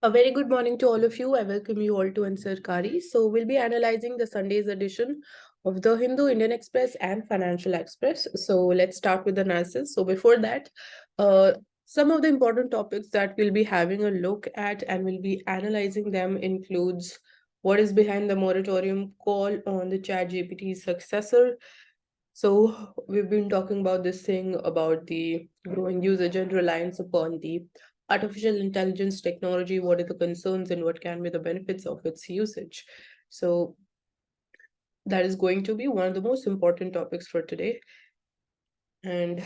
A very good morning to all of you. I welcome you all to Answer Kari. So, we'll be analyzing the Sunday's edition of the Hindu, Indian Express, and Financial Express. So, let's start with the analysis. So, before that, uh, some of the important topics that we'll be having a look at and we'll be analyzing them includes what is behind the moratorium call on the ChatGPT's successor. So, we've been talking about this thing about the growing usage and reliance upon the artificial intelligence technology, what are the concerns and what can be the benefits of its usage. So that is going to be one of the most important topics for today. And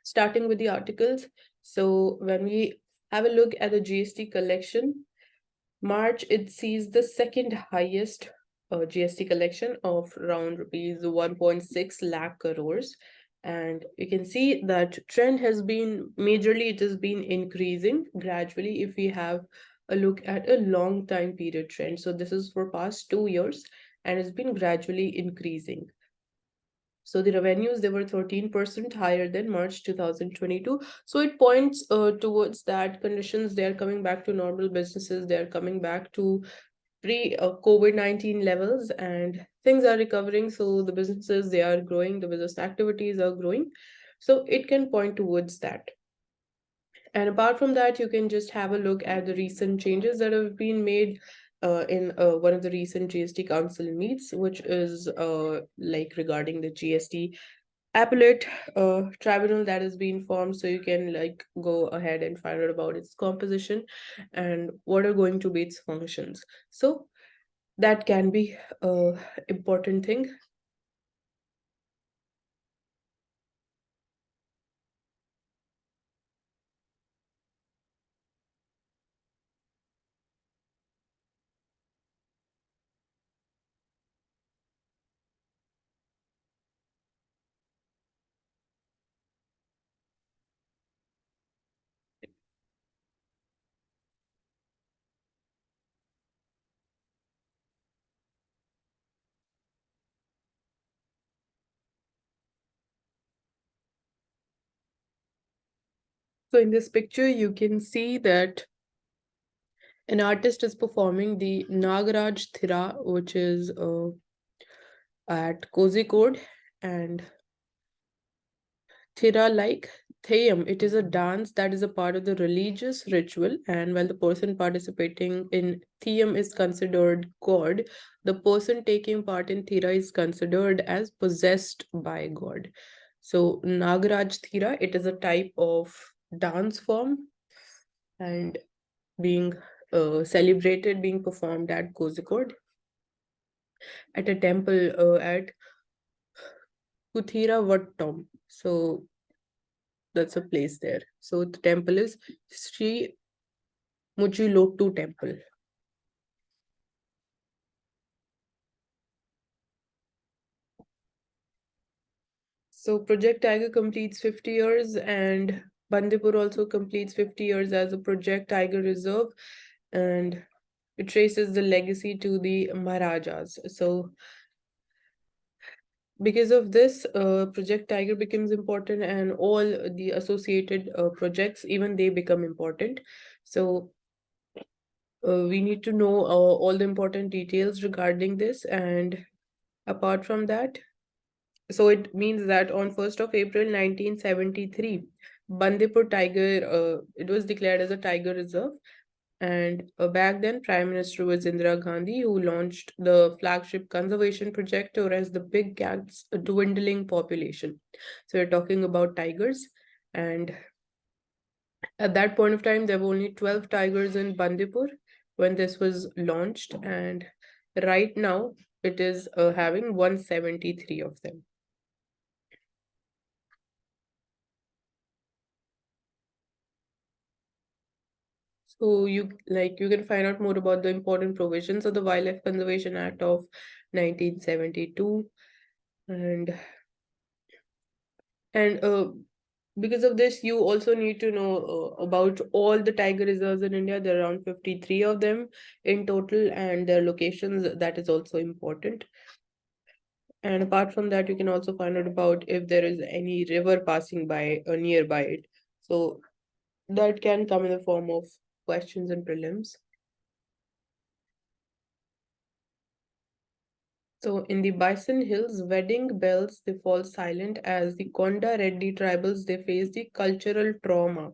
starting with the articles, so when we have a look at the GST collection, March it sees the second highest GST collection of around rupees 1.6 lakh crores, and you can see that trend has been majorly, it has been increasing gradually if we have a look at a long time period trend. So this is for past 2 years and it's been gradually increasing. So the revenues, they were 13% higher than March 2022. So it points towards that conditions, they are coming back to normal, businesses, they are coming back to pre-COVID-19 levels, and things are recovering. So the businesses, they are growing, the business activities are growing. So it can point towards that. And apart from that, you can just have a look at the recent changes that have been made in one of the recent GST Council meets, which is like regarding the GST appellate tribunal that has been formed. So you can like go ahead and find out about its composition and what are going to be its functions. So that can be a important thing. So in this picture, you can see that an artist is performing the Nagaraj Thira, which is at Kozhikode, and Thira like Theyam. It is a dance that is a part of the religious ritual, and while the person participating in Theyam is considered God, the person taking part in Thira is considered as possessed by God. So Nagaraj Thira, it is a type of dance form and being celebrated, being performed at Kozhikode at a temple at Kuthira Vattam. So that's a place there. So the temple is Sri Muchilottu Temple. So Project Tiger completes 50 years, and Bandipur also completes 50 years as a Project Tiger Reserve, and it traces the legacy to the Maharajas. So because of this, Project Tiger becomes important, and all the associated projects, even they become important. So we need to know all the important details regarding this. And apart from that, so it means that on 1st of April 1973, Bandipur Tiger, it was declared as a tiger reserve. And back then, Prime Minister was Indira Gandhi, who launched the flagship conservation project, or as the Big Cat's dwindling population. So we're talking about tigers. And at that point of time, there were only 12 tigers in Bandipur when this was launched. And right now, it is having 173 of them. So you can find out more about the important provisions of the Wildlife Conservation Act of 1972. and and because of this, you also need to know about all the tiger reserves in India. There are around 53 of them in total, and their locations, that is also important. And apart from that, you can also find out about if there is any river passing by or nearby it. So that can come in the form of questions in prelims. So in the Bison Hills, wedding bells they fall silent as the Konda Reddy tribals they face the cultural trauma.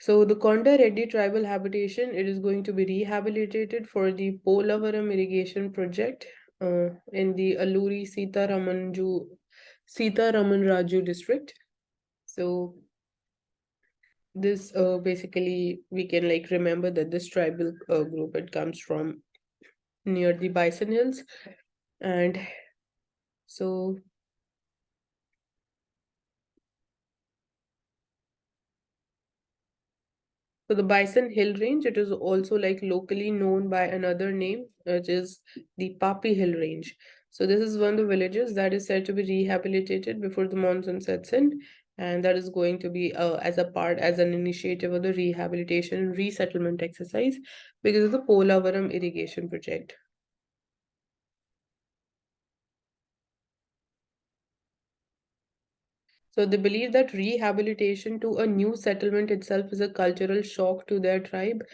So the Konda Reddy tribal habitation it is going to be rehabilitated for the Polavaram irrigation project in the Alluri Sita Raman Raju district. So this basically we can like remember that this tribal group it comes from near the Bison Hills, and so so the Bison Hill Range, it is also like locally known by another name, which is the Papi Hill Range. So this is one of the villages that is said to be rehabilitated before the monsoon sets in, and that is going to be as an initiative of the rehabilitation and resettlement exercise because of the Polavaram irrigation project. So they believe that rehabilitation to a new settlement itself is a cultural shock to their tribe,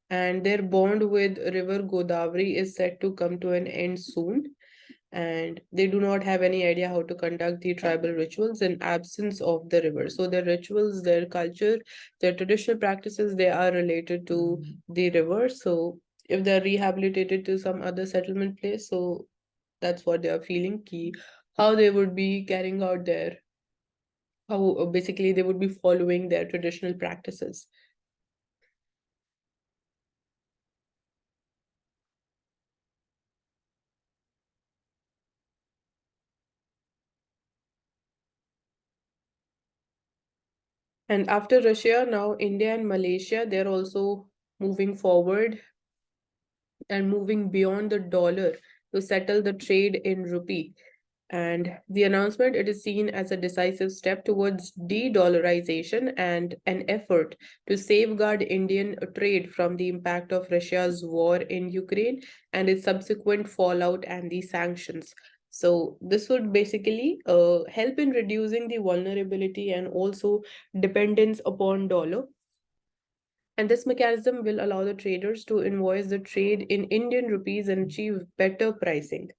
and their bond with River Godavari is set to come to an end soon. And they do not have any idea how to conduct the tribal rituals in absence of the river. So their rituals, their culture, their traditional practices, they are related to the river. So if they're rehabilitated to some other settlement place, so that's what they are feeling key, how they would be carrying out their how basically they would be following their traditional practices. And after Russia, now India and Malaysia, they're also moving forward and moving beyond the dollar to settle the trade in rupee. And the announcement, it is seen as a decisive step towards de-dollarization and an effort to safeguard Indian trade from the impact of Russia's war in Ukraine and its subsequent fallout and the sanctions. So this would basically help in reducing the vulnerability and also dependence upon dollar, and this mechanism will allow the traders to invoice the trade in Indian rupees and achieve better pricing.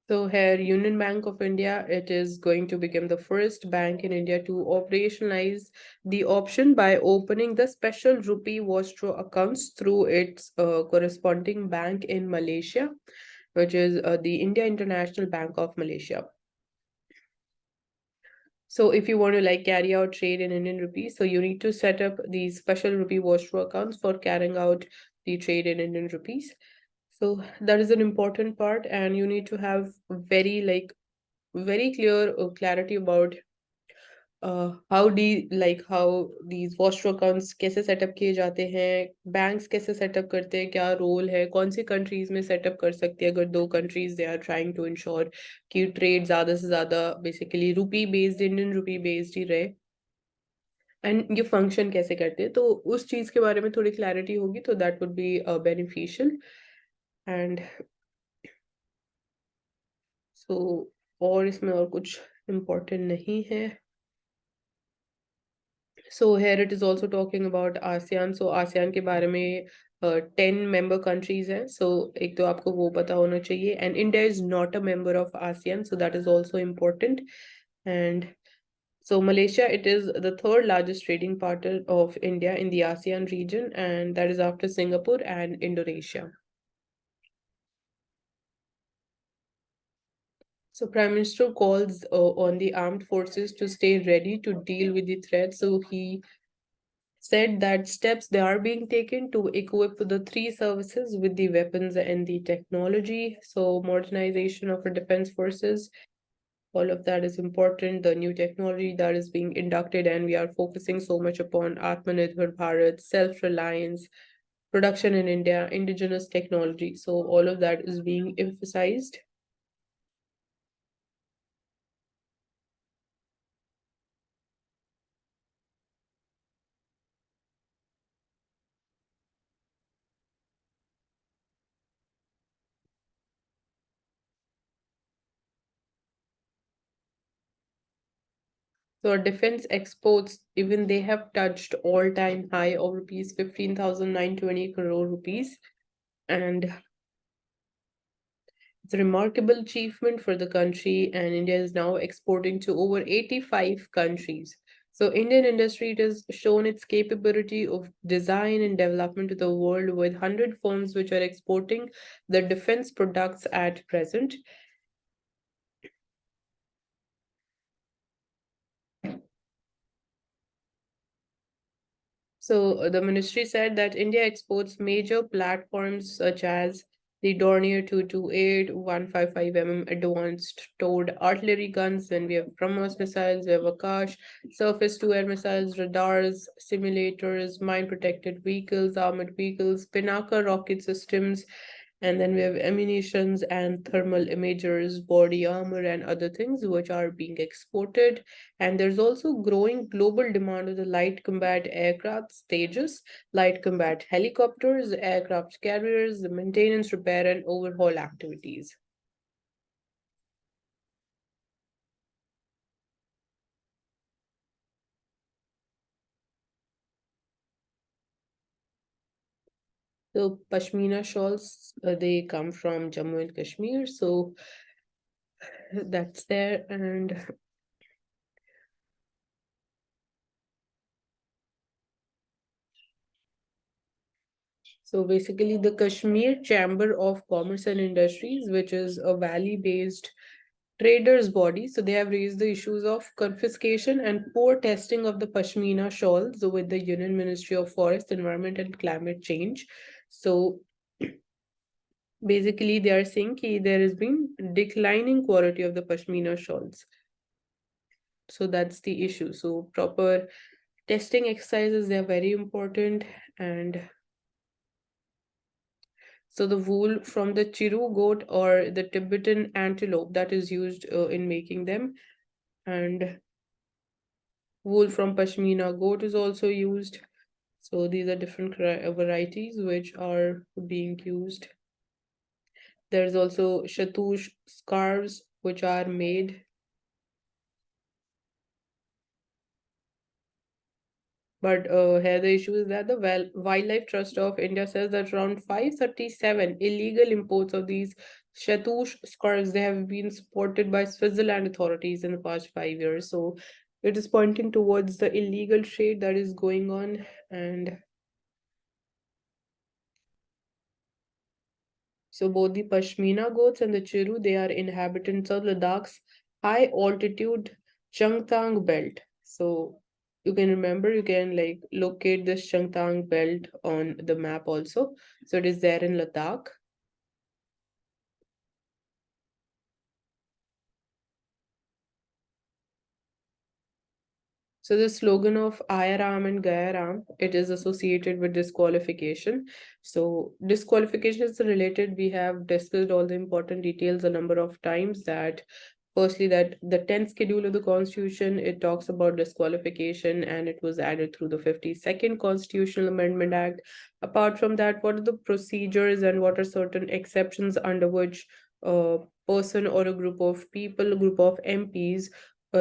So here, Union Bank of India, it is going to become the first bank in India to operationalize the option by opening the special rupee withdrawal accounts through its corresponding bank in Malaysia, which is the India International Bank of Malaysia. So if you want to like carry out trade in Indian rupees, so you need to set up these special rupee withdrawal accounts for carrying out the trade in Indian rupees. So that is an important part, and you need to have very clear clarity about how these Vostro accounts कैसे setup किए जाते हैं, banks कैसे setup करते हैं, क्या role है, कौन सी कंट्रीज में सेटअप कर सकती है अगर दो countries they are trying to ensure कि ट्रेड ज्यादा से ज्यादा basically rupee based Indian rupee based ही रहे, एंड ये फंक्शन कैसे करते हैं, तो उस चीज के बारे में थोड़ी क्लैरिटी होगी तो that would be beneficial. And so और इसमें और कुछ इम्पोर्टेंट नहीं है. So here it is also talking about ASEAN. So ASEAN के बारे में 10 member countries हैं. So एक तो आपको वो पता होना चाहिए. And India is not a member of ASEAN, so that is also important. And so Malaysia, it is the third largest trading partner of India in the ASEAN region, and that is after Singapore and Indonesia. So Prime Minister calls on the armed forces to stay ready to deal with the threat. So he said that steps they are being taken to equip the three services with the weapons and the technology. So modernization of our defense forces, all of that is important. The new technology that is being inducted, and we are focusing so much upon Atmanirbhar Bharat, self-reliance, production in India, indigenous technology. So all of that is being emphasized. So our defense exports, even they have touched all-time high of rupees 15,920 crore rupees. And it's a remarkable achievement for the country, and India is now exporting to over 85 countries. So Indian industry it has shown its capability of design and development to the world with 100 firms which are exporting the defense products at present. So the ministry said that India exports major platforms such as the Dornier 228, 155 mm advanced towed artillery guns, then we have BrahMos missiles, we have Akash, surface-to-air missiles, radars, simulators, mine-protected vehicles, armored vehicles, Pinaka rocket systems, and then we have ammunitions and thermal imagers, body armor, and other things which are being exported. And there's also growing global demand of the light combat aircraft stages, light combat helicopters, aircraft carriers, the maintenance, repair, and overhaul activities. So Pashmina shawls, they come from Jammu and Kashmir. So that's there. And so basically, the Kashmir Chamber of Commerce and Industries, which is a valley-based traders' body, so they have raised the issues of confiscation and poor testing of the Pashmina shawls with the Union Ministry of Forest, Environment and Climate Change. So basically, they are saying that there has been declining quality of the Pashmina shawls. So that's the issue. So proper testing exercises, they are very important. And so the wool from the Chiru goat or the Tibetan antelope that is used in making them, and wool from Pashmina goat is also used. So these are different varieties which are being used. There's also shatush scarves which are made. But here the issue is that the Wildlife Trust of India says that around 537 illegal imports of these shatush scarves they have been supported by Switzerland authorities in the past 5 years. So it is pointing towards the illegal trade that is going on. And so both the Pashmina goats and the Chiru, they are inhabitants of Ladakh's high altitude Changtang belt. So you can remember, you can like locate this Changtang belt on the map also. So it is there in Ladakh. So the slogan of Ayaram and Gayaram, it is associated with disqualification. So disqualification is related. We have discussed all the important details a number of times that firstly that the 10th schedule of the constitution, it talks about disqualification and it was added through the 52nd Constitutional Amendment Act. Apart from that, what are the procedures and what are certain exceptions under which a person or a group of people, a group of MPs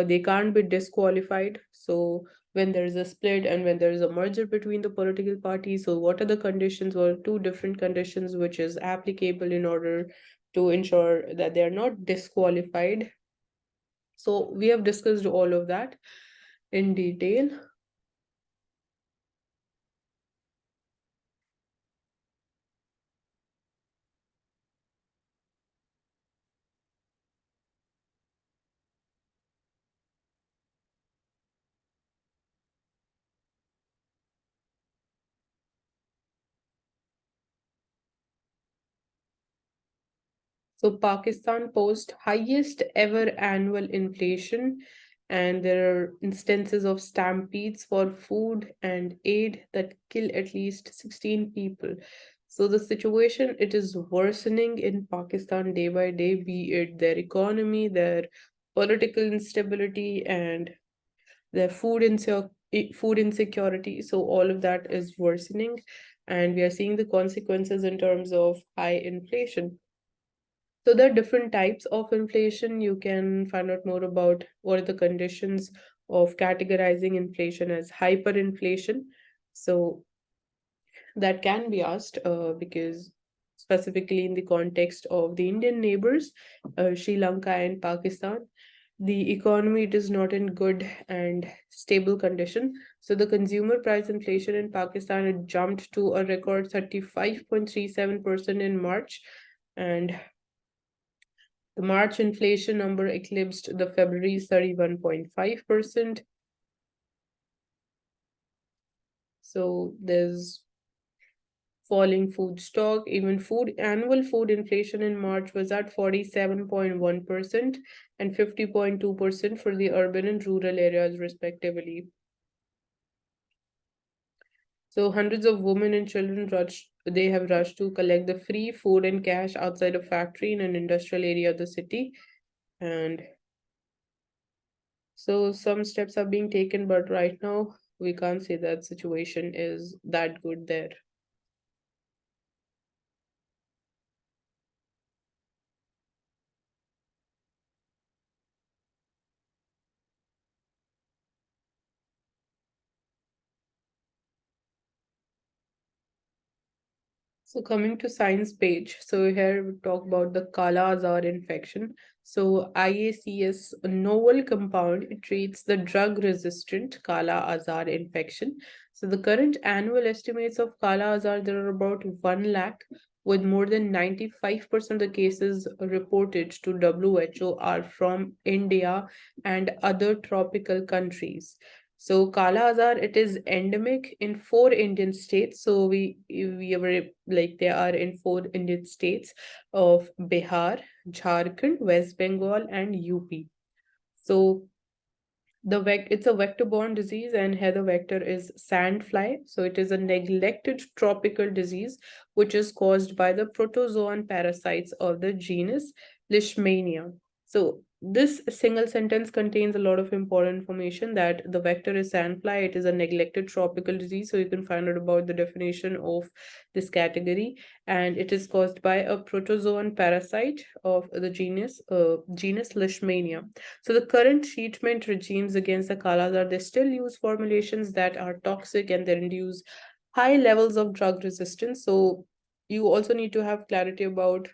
they can't be disqualified. So when there is a split and when there is a merger between the political parties, so what are the conditions or two different conditions which is applicable in order to ensure that they are not disqualified. So we have discussed all of that in detail. So Pakistan post highest ever annual inflation, and there are instances of stampedes for food and aid that kill at least 16 people. So the situation it is worsening in Pakistan day by day, be it their economy, their political instability, and their food insecurity. So all of that is worsening, and we are seeing the consequences in terms of high inflation. So there are different types of inflation. You can find out more about what are the conditions of categorizing inflation as hyperinflation. So that can be asked because specifically in the context of the Indian neighbors, Sri Lanka and Pakistan, the economy it is not in good and stable condition. So the consumer price inflation in Pakistan it jumped to a record 35.37% in March, and the March inflation number eclipsed the February's 31.5%. So there's falling food stock. Even food annual food inflation in March was at 47.1% and 50.2% for the urban and rural areas, respectively. So hundreds of women and children they have rushed to collect the free food and cash outside a factory in an industrial area of the city. And so some steps are being taken, but right now we can't say that situation is that good there. So coming to science page, so here we talk about the Kala Azar infection. So IACS, a novel compound, it treats the drug-resistant Kala Azar infection. So the current annual estimates of Kala Azar, there are about 1 lakh, with more than 95% of the cases reported to WHO are from India and other tropical countries. So Kala Azar, it is endemic in 4 Indian states. So we were like they are in 4 Indian states of Bihar, Jharkhand, West Bengal, and UP. So it's a vector-borne disease, and here the vector is sandfly. So it is a neglected tropical disease which is caused by the protozoan parasites of the genus Leishmania. So this single sentence contains a lot of important information that the vector is sandfly. It is a neglected tropical disease. So you can find out about the definition of this category, and it is caused by a protozoan parasite of the genus Leishmania. So the current treatment regimes against the kalas are they still use formulations that are toxic and they induce high levels of drug resistance. So you also need to have clarity about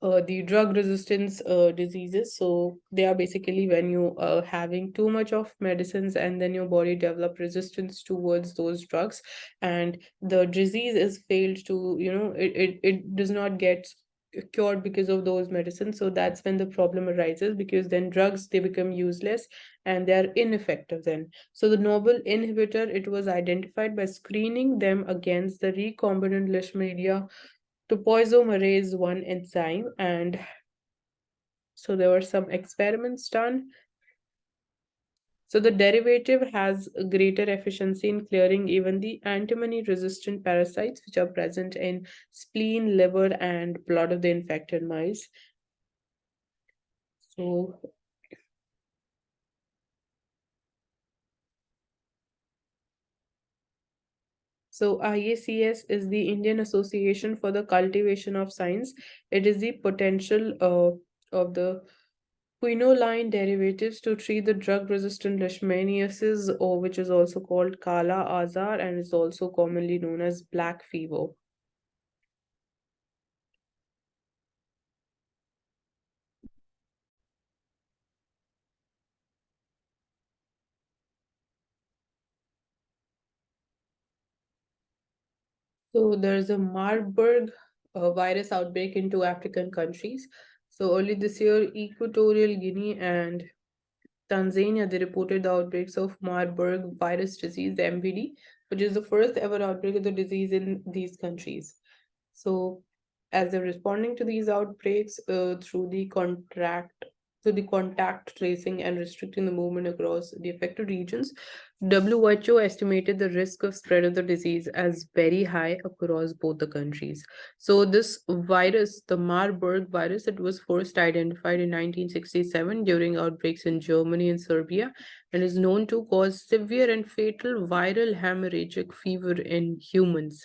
the drug resistance diseases. So they are basically when you are having too much of medicines and then your body develop resistance towards those drugs, and the disease is failed to, it does not get cured because of those medicines. So that's when the problem arises, because then drugs they become useless and they are ineffective then. So the novel inhibitor it was identified by screening them against the recombinant Leishmania topoisomerase 1 enzyme. And so there were some experiments done. So the derivative has a greater efficiency in clearing even the antimony resistant parasites which are present in spleen, liver, and blood of the infected mice. So IACS is the Indian Association for the Cultivation of Science. It is the potential of the quinoline derivatives to treat the drug-resistant leishmaniasis, or which is also called Kala Azar and is also commonly known as black fever. So there's a Marburg virus outbreak in 2 African countries. So early this year, Equatorial Guinea and Tanzania, they reported the outbreaks of Marburg virus disease, MVD, which is the first ever outbreak of the disease in these countries. So, as they're responding to these outbreaks through the contact tracing and restricting the movement across the affected regions, WHO estimated the risk of spread of the disease as very high across both the countries. So this virus, the Marburg virus, it was first identified in 1967 during outbreaks in Germany and Serbia, and is known to cause severe and fatal viral hemorrhagic fever in humans.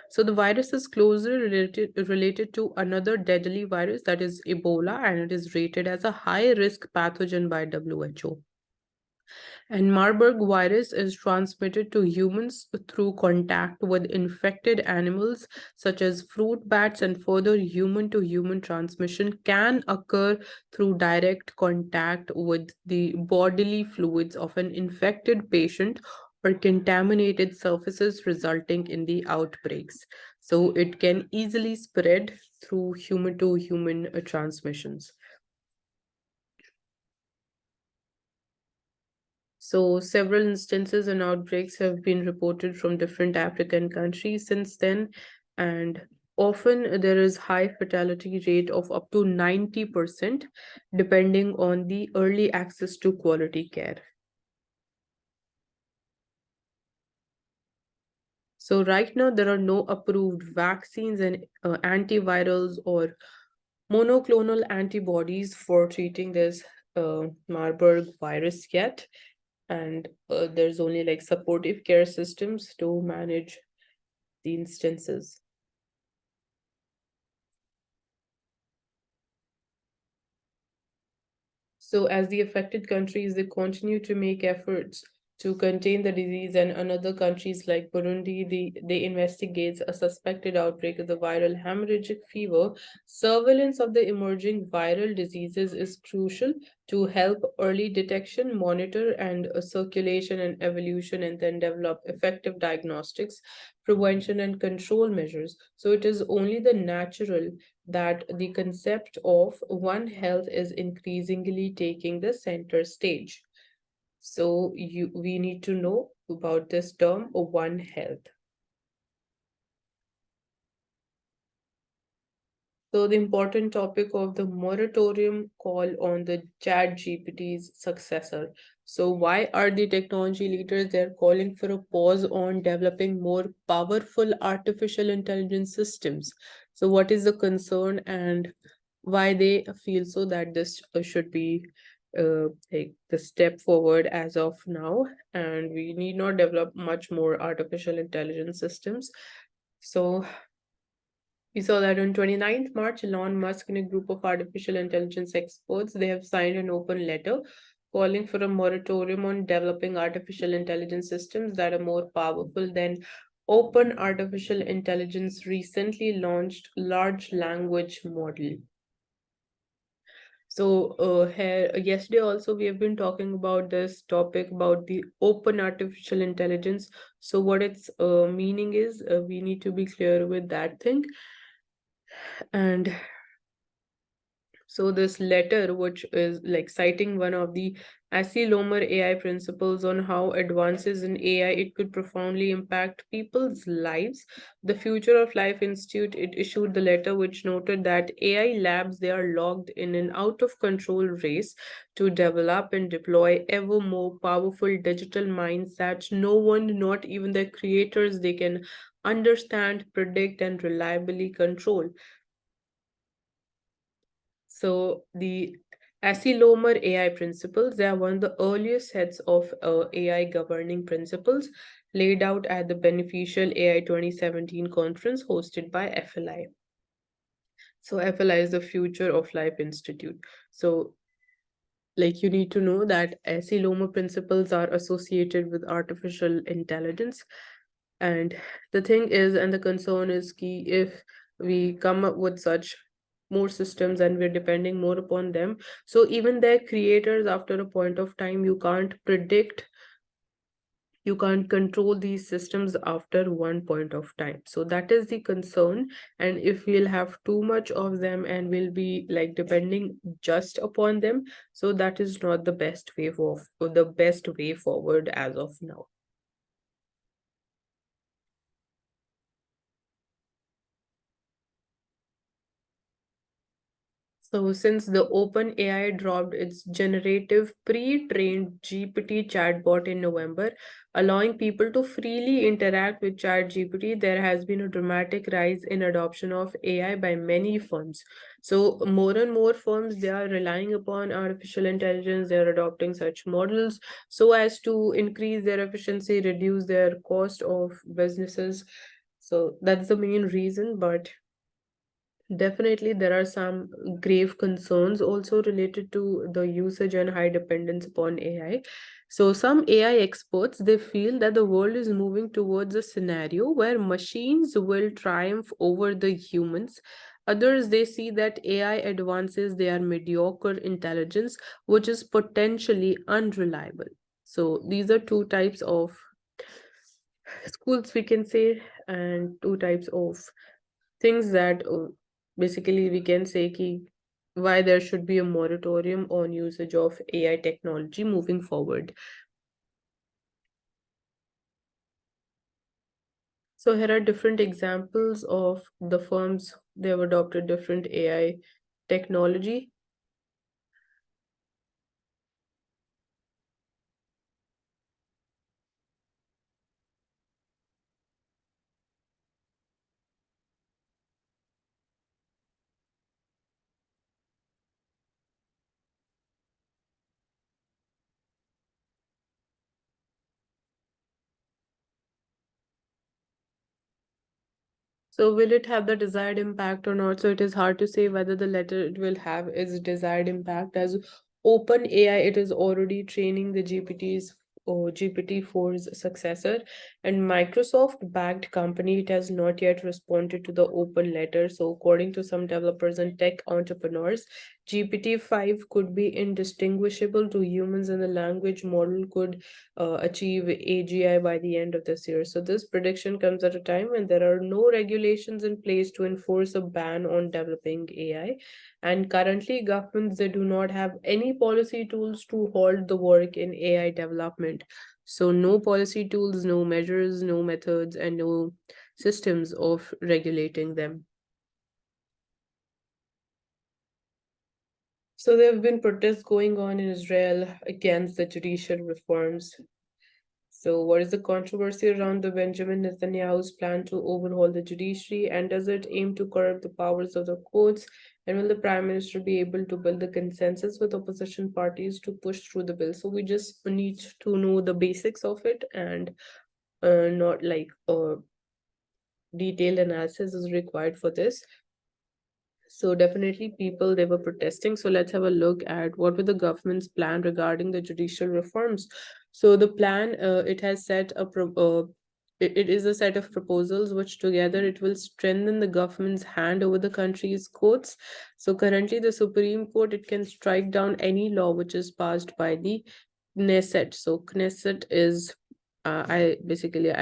So the virus is closely related to another deadly virus, that is Ebola, and it is rated as a high risk pathogen by WHO. And Marburg virus is transmitted to humans through contact with infected animals such as fruit bats, and further human to human transmission can occur through direct contact with the bodily fluids of an infected patient or contaminated surfaces, resulting in the outbreaks. So it can easily spread through human to human transmissions. So, several instances and outbreaks have been reported from different African countries since then, and often there is high fatality rate of up to 90% depending on the early access to quality care. So, right now, there are no approved vaccines and antivirals or monoclonal antibodies for treating this Marburg virus yet. And there's only like supportive care systems to manage the instances. So, as the affected countries, they continue to make efforts to contain the disease, and another countries like Burundi, they investigate a suspected outbreak of the viral hemorrhagic fever. Surveillance of the emerging viral diseases is crucial to help early detection, monitor and circulation and evolution, and then develop effective diagnostics, prevention and control measures. So it is only the natural that the concept of One Health is increasingly taking the center stage. So we need to know about this term One Health. So the important topic of the moratorium call on the Chat GPT's successor. So why are the technology leaders they're calling for a pause on developing more powerful artificial intelligence systems? So what is the concern and why they feel so that this should be like the step forward as of now, and we need not develop much more artificial intelligence systems. So we saw that on 29th March, Elon Musk and a group of artificial intelligence experts, they have signed an open letter calling for a moratorium on developing artificial intelligence systems that are more powerful than open artificial intelligence recently launched large language model. So here yesterday also we have been talking about this topic about the open artificial intelligence. So what its meaning is, we need to be clear with that thing. And so this letter, which is like citing one of the Asilomer AI principles on how advances in AI it could profoundly impact people's lives. The Future of Life Institute it issued the letter which noted that AI labs they are logged in an out of control race to develop and deploy ever more powerful digital minds that no one, not even their creators, they can understand, predict, and reliably control. So the Asilomer AI principles, they are one of the earliest sets of AI governing principles laid out at the Beneficial AI 2017 conference hosted by FLI. So FLI is the Future of Life Institute. So like you need to know that Asilomer principles are associated with artificial intelligence. And the thing is, and the concern is key, if we come up with such more systems and we're depending more upon them, so even their creators, after a point of time, you can't predict, you can't control these systems after one point of time. So that is the concern. And if we'll have too much of them and we'll be like depending just upon them, so that is not the best way for the best way forward as of now. So, since the OpenAI dropped its generative pre-trained GPT chatbot in November, allowing people to freely interact with ChatGPT, there has been a dramatic rise in adoption of AI by many firms. So, more and more firms they are relying upon artificial intelligence. They are adopting such models so as to increase their efficiency, reduce their cost of businesses. So that's the main reason, but definitely, there are some grave concerns also related to the usage and high dependence upon AI. So some AI experts, they feel that the world is moving towards a scenario where machines will triumph over the humans. Others, they see that AI advances their mediocre intelligence, which is potentially unreliable. So these are two types of schools, we can say, and two types of things that basically we can say ki why there should be a moratorium on usage of AI technology moving forward. So here are different examples of the firms they have adopted different AI technology. So will it have the desired impact or not? So it is hard to say whether the letter it will have its desired impact, as open AI it is already training the GPTs or GPT-4's successor, and Microsoft backed company it has not yet responded to the open letter. So according to some developers and tech entrepreneurs, GPT-5 could be indistinguishable to humans and the language model could achieve AGI by the end of this year. So this prediction comes at a time when there are no regulations in place to enforce a ban on developing AI. And currently, governments they do not have any policy tools to halt the work in AI development. So no policy tools, no measures, no methods, and no systems of regulating them. So there have been protests going on in Israel against the judicial reforms. So, what is the controversy around the Benjamin Netanyahu's plan to overhaul the judiciary, and does it aim to curb the powers of the courts? And will the Prime Minister be able to build a consensus with opposition parties to push through the bill? So, we just need to know the basics of it, and not like detailed analysis is required for this. So definitely people they were protesting. So let's have a look at what were the government's plan regarding the judicial reforms. So the plan it has set a it is a set of proposals which together it will strengthen the government's hand over the country's courts. So currently the Supreme Court it can strike down any law which is passed by the Knesset. So Knesset is I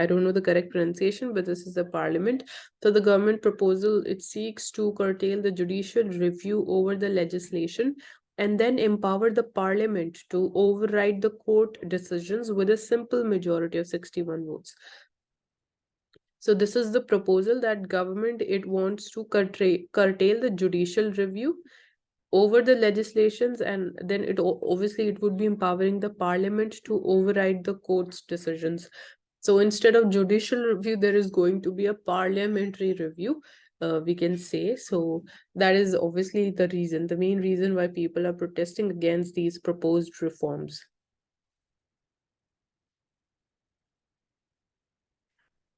don't know the correct pronunciation, but this is the parliament. So the government proposal it seeks to curtail the judicial review over the legislation and then empower the parliament to override the court decisions with a simple majority of 61 votes. So this is the proposal that government it wants to curtail the judicial review over the legislations, and then obviously it would be empowering the parliament to override the court's decisions. So instead of judicial review there is going to be a parliamentary review, we can say. So that is obviously the main reason why people are protesting against these proposed reforms.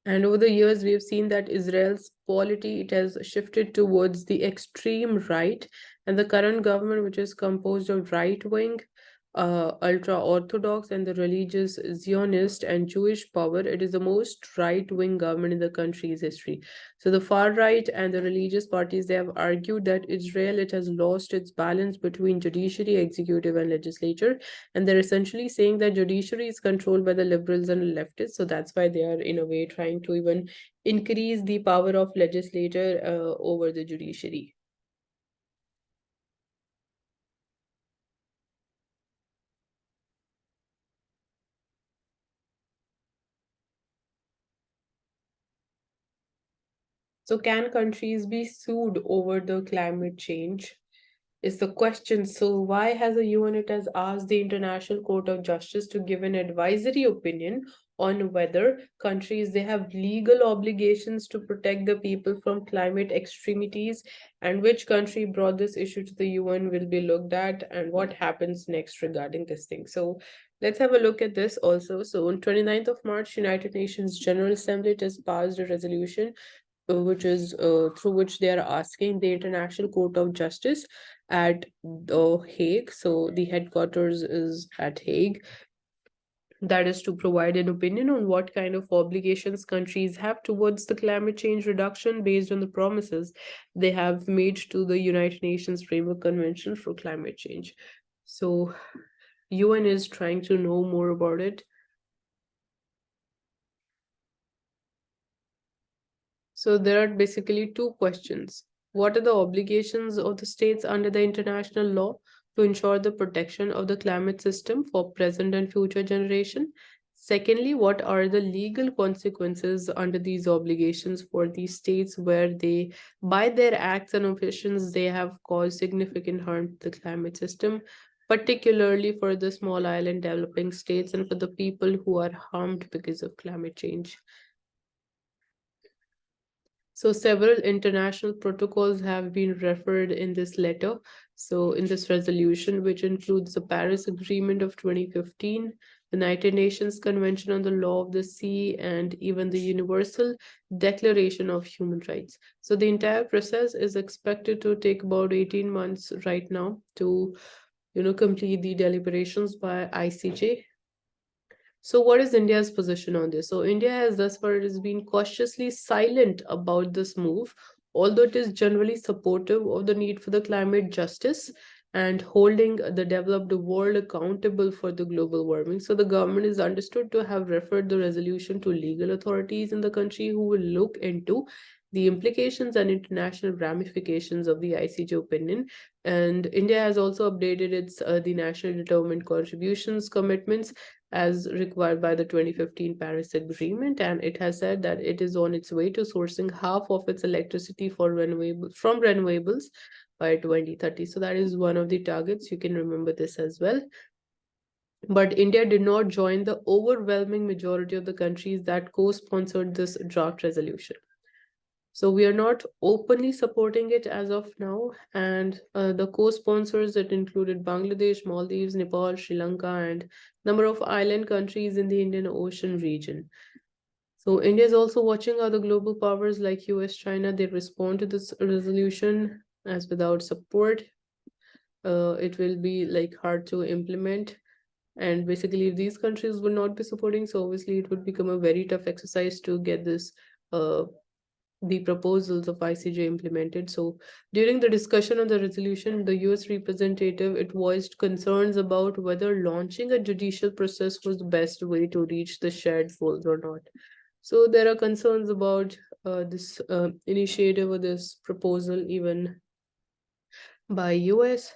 And over the years, we have seen that Israel's polity it has shifted towards the extreme right, and the current government, which is composed of right wing, ultra orthodox, and the religious Zionist and Jewish power, it is the most right wing government in the country's history. So the far right and the religious parties they have argued that Israel it has lost its balance between judiciary, executive, and legislature, and they're essentially saying that judiciary is controlled by the liberals and leftists. So that's why they are in a way trying to even increase the power of legislature over the judiciary. So can countries be sued over the climate change? Is the question. So why has the UN it has asked the International Court of Justice to give an advisory opinion on whether countries they have legal obligations to protect the people from climate extremities, and which country brought this issue to the UN will be looked at, and what happens next regarding this thing. So let's have a look at this also. So on 29th of March, United Nations General Assembly it has passed a resolution which is through which they are asking the International Court of Justice at The Hague. So the headquarters is at Hague. that is to provide an opinion on what kind of obligations countries have towards the climate change reduction based on the promises they have made to the United Nations Framework Convention for Climate Change. So, UN is trying to know more about it. So there are basically two questions. What are the obligations of the states under the international law to ensure the protection of the climate system for present and future generation? Secondly, what are the legal consequences under these obligations for these states where they, by their acts and omissions, they have caused significant harm to the climate system, particularly for the small island developing states and for the people who are harmed because of climate change? So several international protocols have been referred in this letter. So in this resolution, which includes the Paris Agreement of 2015, the United Nations Convention on the Law of the Sea, and even the Universal Declaration of Human Rights. So the entire process is expected to take about 18 months right now to, complete the deliberations by ICJ. So, what is India's position on this? So, India has thus far has been cautiously silent about this move, although it is generally supportive of the need for the climate justice and holding the developed world accountable for the global warming. So, the government is understood to have referred the resolution to legal authorities in the country who will look into the implications and international ramifications of the ICJ opinion. And India has also updated its the national determined contributions commitments as required by the 2015 Paris Agreement, and it has said that it is on its way to sourcing half of its electricity from renewables by 2030. So that is one of the targets. You can remember this as well. But India did not join the overwhelming majority of the countries that co-sponsored this draft resolution. So we are not openly supporting it as of now. And the co-sponsors that included Bangladesh, Maldives, Nepal, Sri Lanka, and number of island countries in the Indian Ocean region. So India is also watching how the global powers like US, China, they respond to this resolution, as without support, it will be like hard to implement. And basically, if these countries will not be supporting, so obviously it would become a very tough exercise to get this the proposals of ICJ implemented. So during the discussion on the resolution, the US representative, it voiced concerns about whether launching a judicial process was the best way to reach the shared goals or not. So there are concerns about this initiative or this proposal even by US.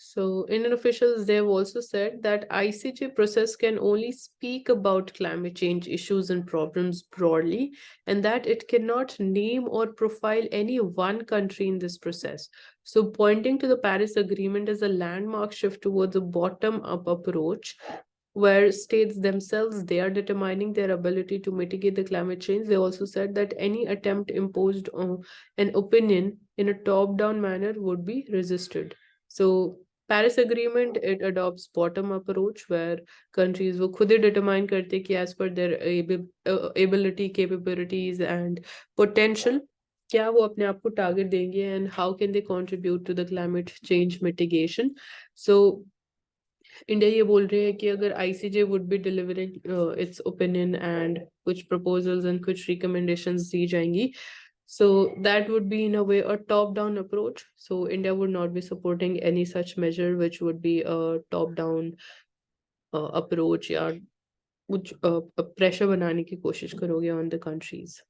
So, Indian officials, they have also said that ICJ process can only speak about climate change issues and problems broadly, and that it cannot name or profile any one country in this process. So, pointing to the Paris Agreement as a landmark shift towards a bottom-up approach, where states themselves they are determining their ability to mitigate the climate change. They also said that any attempt imposed on an opinion in a top-down manner would be resisted. So Paris Agreement, it adopts bottom-up approach where countries वो खुद ही determine करते कि as per their ability, capabilities and potential क्या वो अपने आप को target देंगे and how can they contribute to the climate change mitigation. So India ये बोल रहे हैं कि अगर ICJ would be delivering it's opinion and कुछ प्रपोजल्स एंड कुछ रिकमेंडेशंस दी जाएंगी. So that would be in a way a top-down approach. So India would not be supporting any such measure which would be a top-down approach या कुछ pressure बनाने की कोशिश करोगे on the countries.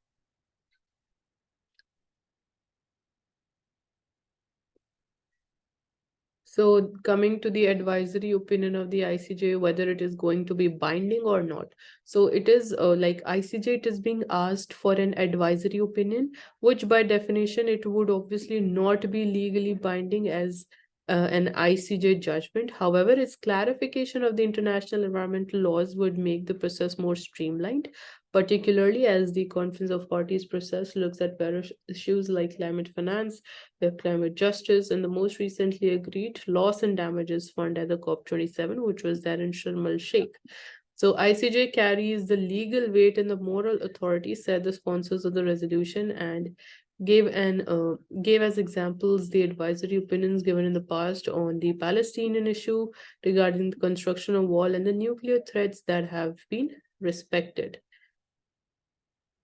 So coming to the advisory opinion of the ICJ, whether it is going to be binding or not. So it is like ICJ, it is being asked for an advisory opinion, which by definition, it would obviously not be legally binding as an ICJ judgment. However, its clarification of the international environmental laws would make the process more streamlined, particularly as the Conference of Parties process looks at various issues like climate finance, climate justice, and the most recently agreed loss and damages fund at the COP27, which was there in Sharm el Sheikh. So ICJ carries the legal weight and the moral authority, said the sponsors of the resolution, and gave as examples the advisory opinions given in the past on the Palestinian issue regarding the construction of wall and the nuclear threats that have been respected.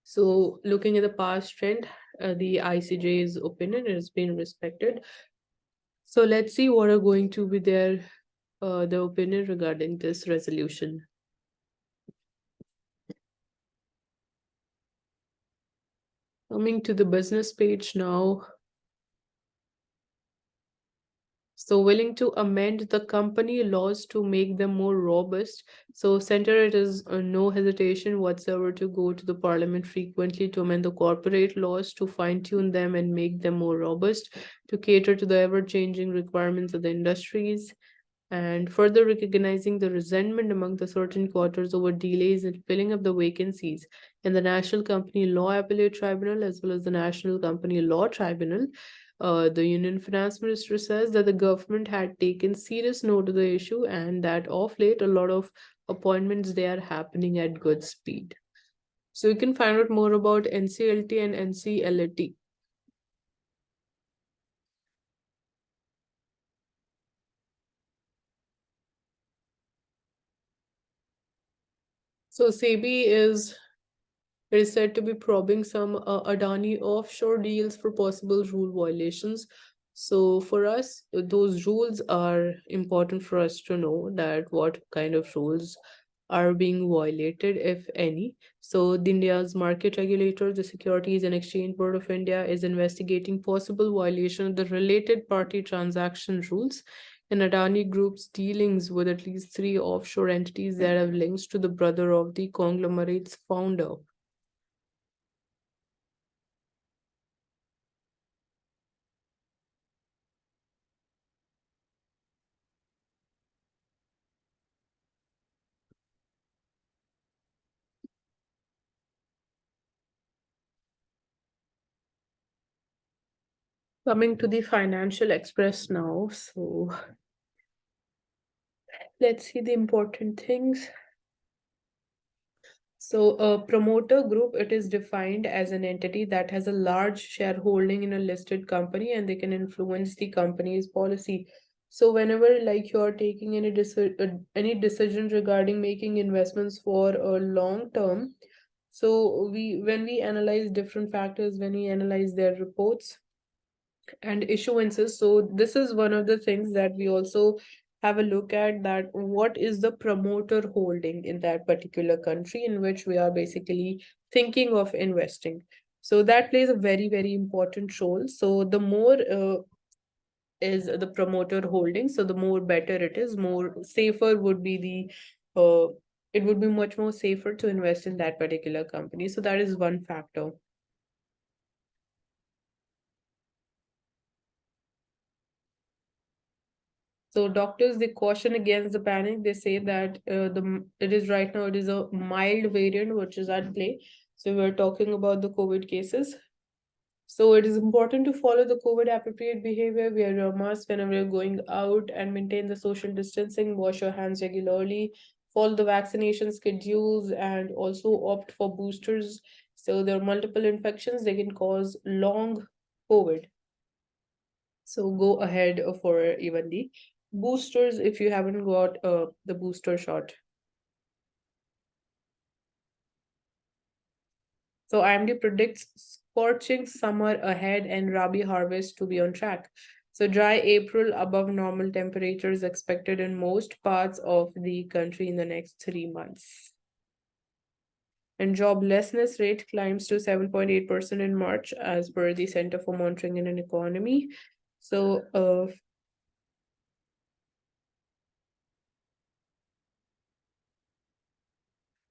So, looking at the past trend, the ICJ's opinion has been respected. So, let's see what are going to be the opinion regarding this resolution. Coming to the business page now. So willing to amend the company laws to make them more robust. So center it is no hesitation whatsoever to go to the parliament frequently to amend the corporate laws to fine tune them and make them more robust to cater to the ever changing requirements of the industries, and further recognizing the resentment among the certain quarters over delays in filling up the vacancies in the National Company Law Appellate Tribunal as well as the National Company Law Tribunal. The Union Finance Minister says that the government had taken serious note of the issue and that of late a lot of appointments they are happening at good speed. So you can find out more about NCLT and NCLT. So SEBI is said to be probing some Adani offshore deals for possible rule violations. So for us, those rules are important for us to know that what kind of rules are being violated, if any. So the India's market regulator, the Securities and Exchange Board of India, is investigating possible violation of the related party transaction rules in Adani Group's dealings with at least three offshore entities that have links to the brother of the conglomerate's founder. Coming to the Financial Express now. So let's see the important things. So a promoter group, it is defined as an entity that has a large shareholding in a listed company and they can influence the company's policy. So whenever like you're taking any decision regarding making investments for a long term, so we when we analyze different factors, when we analyze their reports, and issuances. So this is one of the things that we also have a look at, that what is the promoter holding in that particular country in which we are basically thinking of investing. So that plays a very, very important role. So the more is the promoter holding, so the more better it is, more safer would be it would be much more safer to invest in that particular company. So that is one factor. So doctors, they caution against the panic. They say that it is right now, it is a mild variant which is at play. So we're talking about the COVID cases. So it is important to follow the COVID appropriate behavior. Wear your mask whenever you're going out and maintain the social distancing. Wash your hands regularly. Follow the vaccination schedules and also opt for boosters. So there are multiple infections. They can cause long COVID. So go ahead for even the boosters if you haven't got the booster shot. So IMD predicts scorching summer ahead and Rabi harvest to be on track. So dry April, above normal temperatures expected in most parts of the country in the next 3 months. And joblessness rate climbs to 7.8% in March as per the Center for Monitoring and Economy. So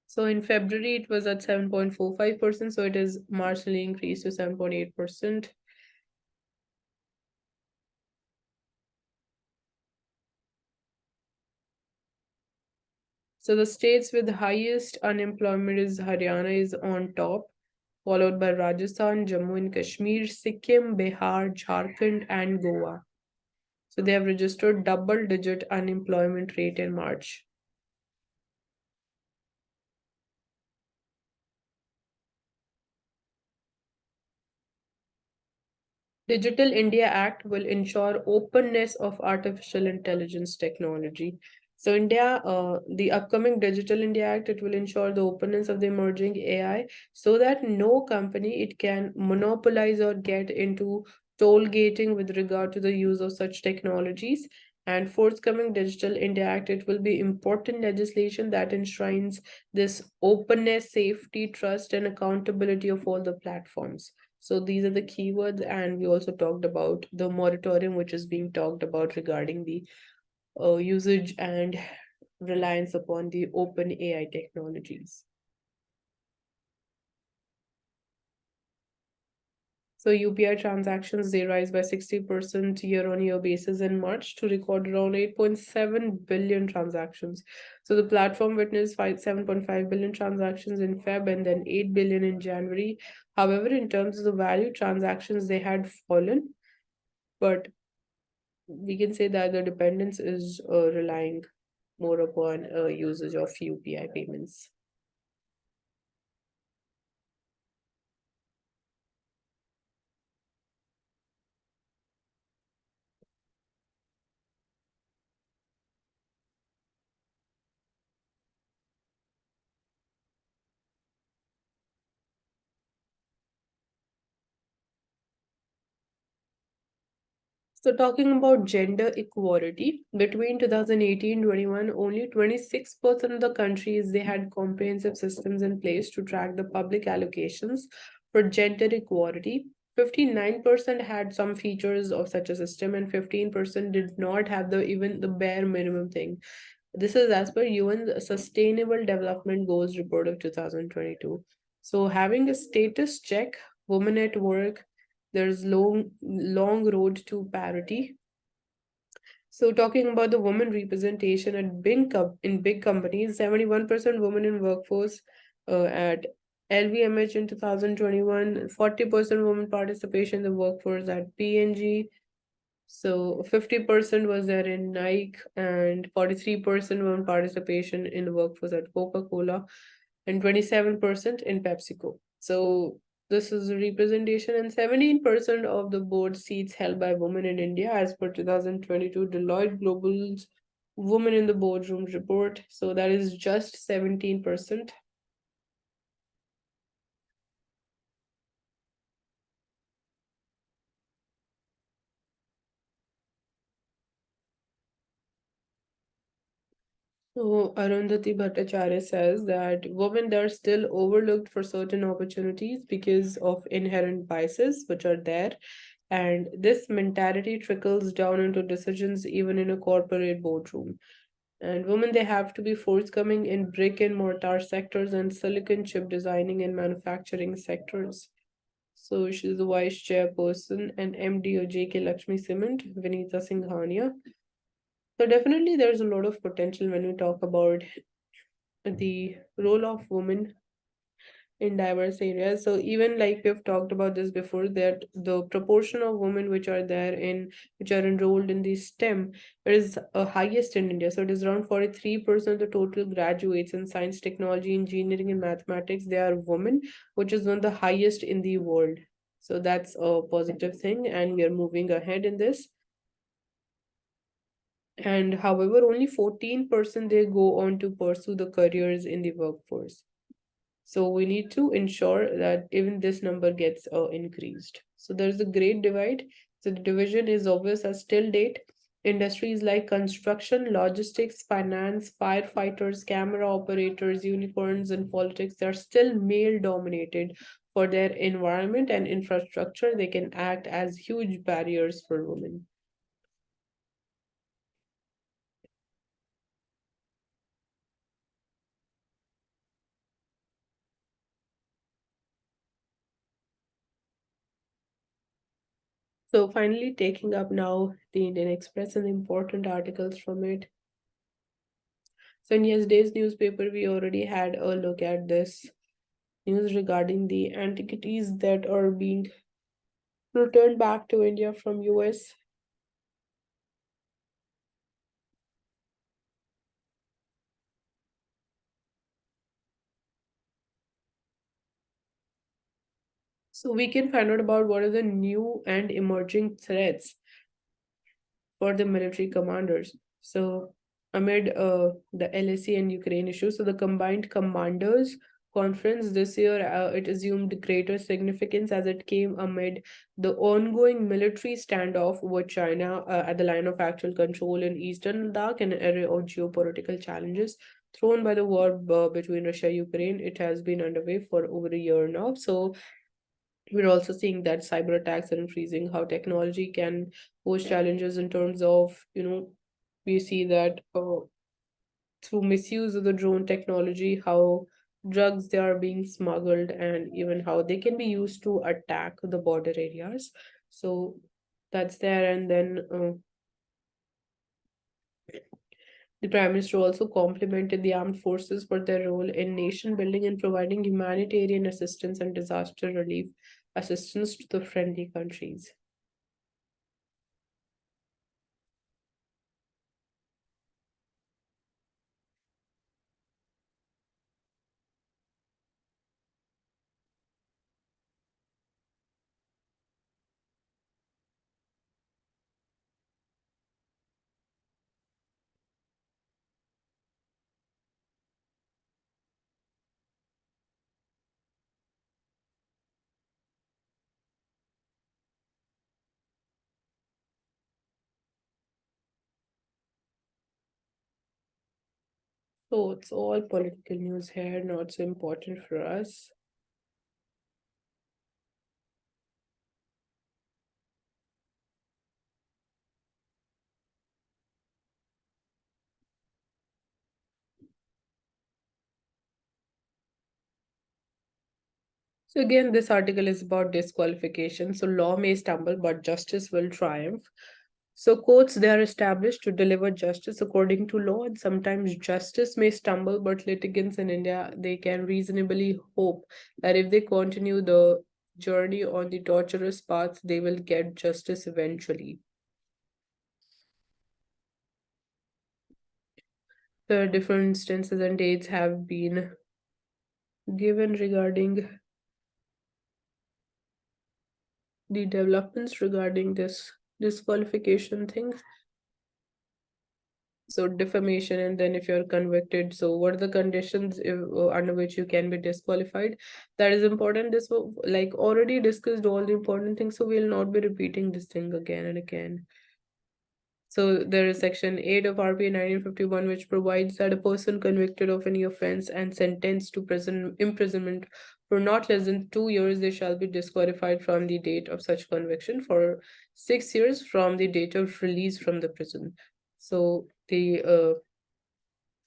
So in February, it was at 7.45%. So it is marginally increased to 7.8%. So the states with the highest unemployment is Haryana is on top, followed by Rajasthan, Jammu and Kashmir, Sikkim, Bihar, Jharkhand, and Goa. So they have registered double-digit unemployment rate in March. Digital India Act will ensure openness of artificial intelligence technology. So India, the upcoming Digital India Act, it will ensure the openness of the emerging AI so that no company it can monopolize or get into toll gating with regard to the use of such technologies. And forthcoming Digital India Act, it will be important legislation that enshrines this openness, safety, trust, and accountability of all the platforms. So these are the keywords, and we also talked about the moratorium, which is being talked about regarding the usage and reliance upon the open AI technologies. So UPI transactions, they rise by 60% year-on-year basis in March to record around 8.7 billion transactions. So the platform witnessed 7.5 billion transactions in Feb and then 8 billion in January. However, in terms of the value, transactions they had fallen, but we can say that the dependence is relying more upon usage of UPI payments. So talking about gender equality, between 2018-21, only 26% of the countries they had comprehensive systems in place to track the public allocations for gender equality. 59% had some features of such a system, and 15% did not have the even the bare minimum thing. This is as per UN's Sustainable Development Goals report of 2022. So having a status check, women at work, there's long road to parity. So talking about the women representation at in big companies, 71% women in workforce at LVMH in 2021, 40% women participation in the workforce at PNG. So 50% was there in Nike and 43% women participation in the workforce at Coca-Cola and 27% in PepsiCo. So this is a representation, and 17% of the board seats held by women in India as per 2022 Deloitte Global's Women in the Boardroom report. So that is just 17%. So Arundhati Bhattacharya says that women are still overlooked for certain opportunities because of inherent biases which are there. And this mentality trickles down into decisions even in a corporate boardroom. And women, they have to be forthcoming in brick and mortar sectors and silicon chip designing and manufacturing sectors. So she's the vice chairperson and MD of JK Lakshmi Cement, Vinita Singhania. So definitely there's a lot of potential when we talk about the role of women in diverse areas. So even like we've talked about this before, that the proportion of women which are enrolled in the STEM is highest in India. So it is around 43% of the total graduates in science, technology, engineering, and mathematics. They are women, which is one of the highest in the world. So that's a positive thing, and we are moving ahead in this. And however, only 14% they go on to pursue the careers in the workforce. So we need to ensure that even this number gets increased. So there's a great divide. So the division is obvious as till date. Industries like construction, logistics, finance, firefighters, camera operators, unicorns, and politics, they're still male dominated for their environment and infrastructure. They can act as huge barriers for women. So finally, taking up now the Indian Express and the important articles from it. So in yesterday's newspaper, we already had a look at this news regarding the antiquities that are being returned back to India from US. So we can find out about what are the new and emerging threats for the military commanders. So, amid the LSE and Ukraine issue, so the combined commanders conference this year, it assumed greater significance as it came amid the ongoing military standoff with China at the line of actual control in eastern Ladakh, and an array of geopolitical challenges thrown by the war between Russia and Ukraine. It has been underway for over a year now. So we're also seeing that cyber attacks are increasing, how technology can pose challenges in terms of, we see that through misuse of the drone technology, how drugs they are being smuggled, and even how they can be used to attack the border areas. So that's there. And then the Prime Minister also complimented the armed forces for their role in nation building and providing humanitarian assistance and disaster relief assistance to the friendly countries. So it's all political news here, not so important for us. So again, this article is about disqualification. So law may stumble, but justice will triumph. So courts, they are established to deliver justice according to law, and sometimes justice may stumble, but litigants in India, they can reasonably hope that if they continue the journey on the torturous path, they will get justice eventually. The different instances and dates have been given regarding the developments regarding this disqualification thing. So defamation, and then if you're convicted, so what are the conditions under which you can be disqualified? That is important. This like already discussed all the important things, so we'll not be repeating this thing again and again. So there is Section 8 of RPA 1951, which provides that a person convicted of any offense and sentenced to prison imprisonment for not less than 2 years, they shall be disqualified from the date of such conviction for 6 years from the date of release from the prison. So the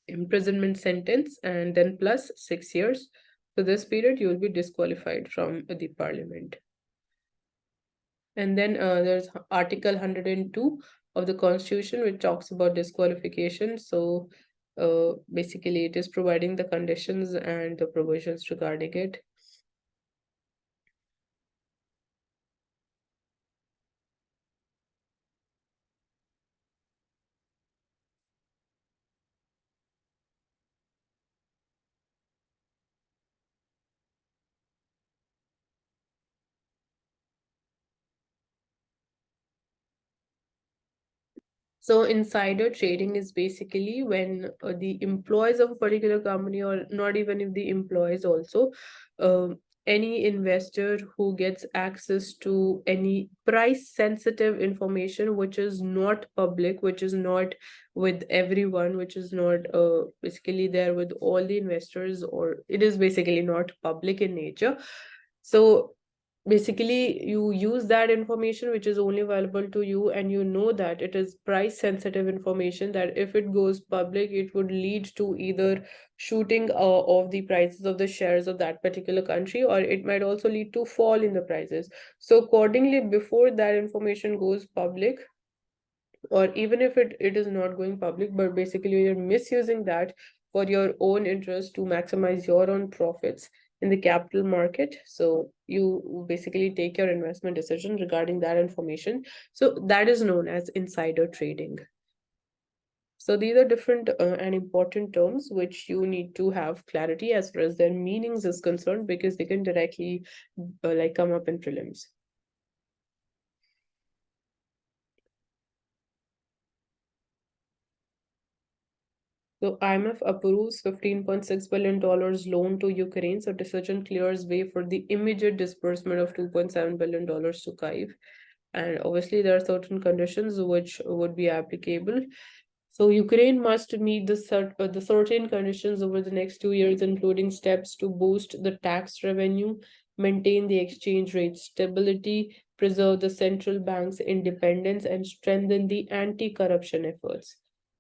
imprisonment sentence and then plus 6 years. For this period, you will be disqualified from the parliament. And then there's Article 102 of the Constitution, which talks about disqualification. So basically, it is providing the conditions and the provisions regarding it. So insider trading is basically when the employees of a particular company, or not even if the employees also, any investor who gets access to any price sensitive information which is not public, which is not with everyone, which is not basically there with all the investors, or it is basically not public in nature. So basically you use that information which is only available to you, and you know that it is price sensitive information, that if it goes public it would lead to either shooting of the prices of the shares of that particular country, or it might also lead to fall in the prices. So accordingly, before that information goes public, or even if it is not going public, but basically you're misusing that for your own interest to maximize your own profits in the capital market, so you basically take your investment decision regarding that information. So that is known as insider trading. So these are different and important terms which you need to have clarity as far as their meanings is concerned, because they can directly like come up in prelims. So IMF approves $15.6 billion loan to Ukraine. So decision clears way for the immediate disbursement of $2.7 billion to Kyiv. And obviously there are certain conditions which would be applicable. So Ukraine must meet the certain conditions over the next 2 years, including steps to boost the tax revenue, maintain the exchange rate stability, preserve the central bank's independence, and strengthen the anti-corruption efforts.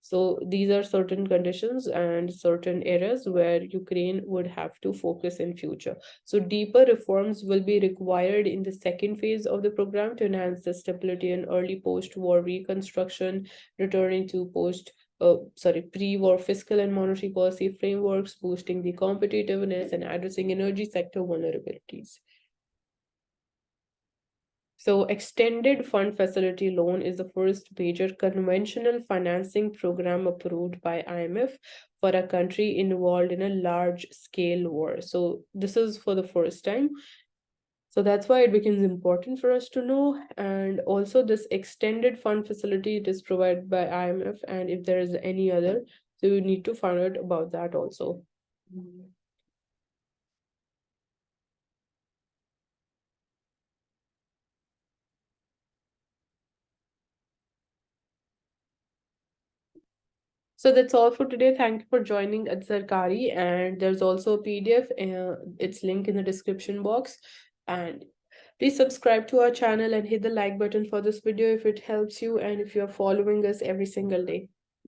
So these are certain conditions and certain areas where Ukraine would have to focus in future. So deeper reforms will be required in the second phase of the program to enhance the stability and early post-war reconstruction, returning to pre-war fiscal and monetary policy frameworks, boosting the competitiveness and addressing energy sector vulnerabilities. So extended fund facility loan is the first major conventional financing program approved by IMF for a country involved in a large scale war. So this is for the first time. So that's why it becomes important for us to know. And also this extended fund facility, it is provided by IMF. And if there is any other, so you need to find out about that also. So that's all for today. Thank you for joining at Sarkari. And there's also a PDF. It's linked in the description box. And please subscribe to our channel and hit the like button for this video if it helps you and if you're following us every single day.